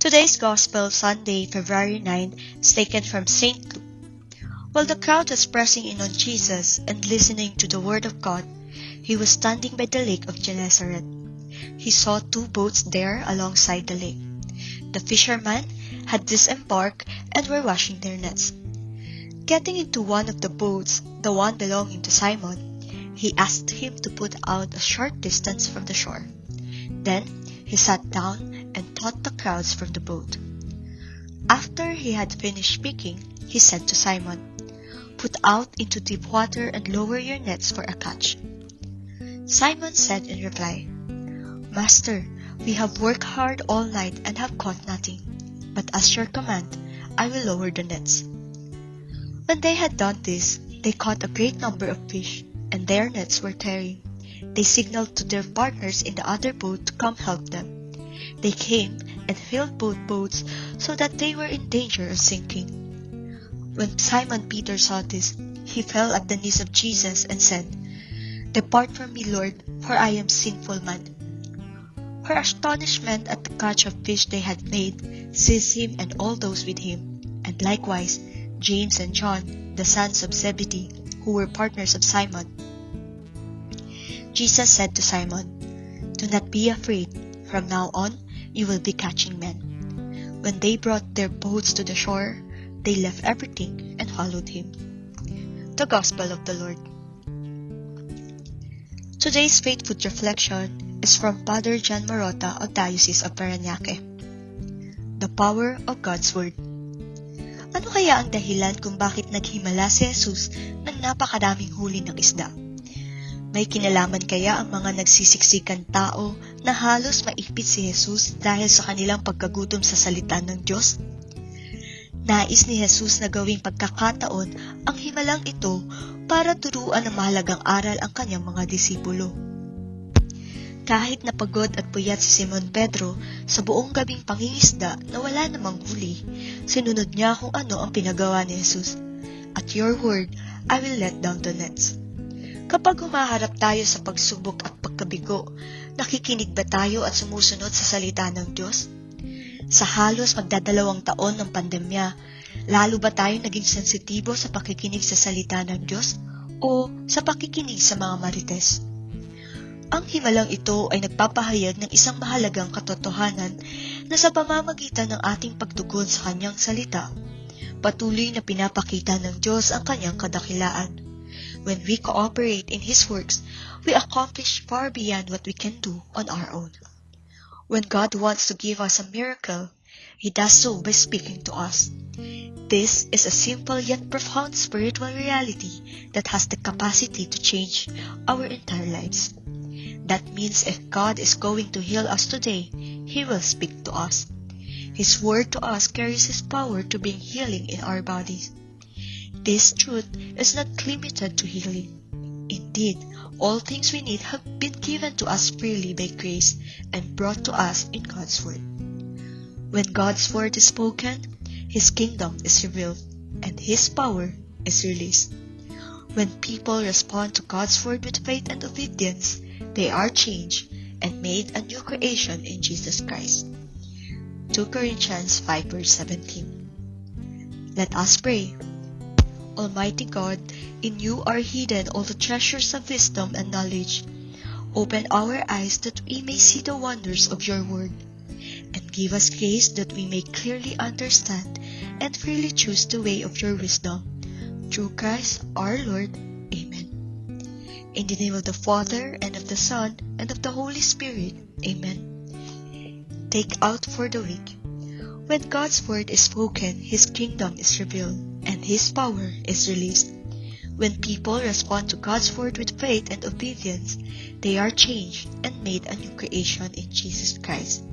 Today's Gospel, Sunday, February 9, is taken from St. Luke. While the crowd was pressing in on Jesus and listening to the word of God, he was standing by the lake of Gennesaret. He saw two boats there alongside the lake. The fishermen had disembarked and were washing their nets. Getting into one of the boats, the one belonging to Simon, he asked him to put out a short distance from the shore. Then he sat down and taught the crowds from the boat. After he had finished speaking, he said to Simon, "Put out into deep water and lower your nets for a catch." Simon said in reply, "Master, we have worked hard all night and have caught nothing, but as your command, I will lower the nets." When they had done this, they caught a great number of fish, and their nets were tearing. They signaled to their partners in the other boat to come help them. They came and filled both boats so that they were in danger of sinking. When Simon Peter saw this, he fell at the knees of Jesus and said, "Depart from me, Lord, for I am a sinful man." Her astonishment at the catch of fish they had made seized him and all those with him, and likewise James and John, the sons of Zebedee, who were partners of Simon. Jesus said to Simon, "Do not be afraid. From now on, you will be catching men." When they brought their boats to the shore, they left everything and followed him. The Gospel of the Lord. Today's faith-food reflection is from Father John Morota of Diocese of Parañaque. The power of God's Word. Ano kaya ang dahilan kung bakit naghimala si Jesus ng napakadaming huli ng isda? May kinalaman kaya ang mga nagsisiksikan tao na halos maipit si Jesus dahil sa kanilang pagkagutom sa salita ng Diyos? Nais ni Jesus na gawing pagkakataon ang himalang ito para turuan ng mahalagang aral ang kanyang mga disipulo. Kahit napagod at puyat si Simon Pedro sa buong gabing pangingisda na wala namang huli, sinunod niya kung ano ang pinagawa ni Jesus. "At your word, I will let down the nets." Kapag humaharap tayo sa pagsubok at pagkabigo, nakikinig ba tayo at sumusunod sa salita ng Diyos? Sa halos magdadalawang taon ng pandemya, lalo ba tayo naging sensitibo sa pakikinig sa salita ng Diyos o sa pakikinig sa mga marites? Ang himalang ito ay nagpapahayag ng isang mahalagang katotohanan na sa pamamagitan ng ating pagtugon sa kanyang salita, patuloy na pinapakita ng Diyos ang kanyang kadakilaan. When we cooperate in His works, we accomplish far beyond what we can do on our own. When God wants to give us a miracle, He does so by speaking to us. This is a simple yet profound spiritual reality that has the capacity to change our entire lives. That means if God is going to heal us today, He will speak to us. His word to us carries His power to bring healing in our bodies. This truth is not limited to healing. Indeed, all things we need have been given to us freely by grace and brought to us in God's Word. When God's Word is spoken, His kingdom is revealed, and His power is released. When people respond to God's Word with faith and obedience, they are changed and made a new creation in Jesus Christ. 2 Corinthians 5 verse 17. Let us pray. Almighty God, in you are hidden all the treasures of wisdom and knowledge. Open our eyes that we may see the wonders of your word, and give us grace that we may clearly understand and freely choose the way of your wisdom. Through Christ our Lord. Amen. In the name of the Father, and of the Son, and of the Holy Spirit. Amen. Take out for the week. When God's word is spoken, His kingdom is revealed, and His power is released. When people respond to God's word with faith and obedience, they are changed and made a new creation in Jesus Christ.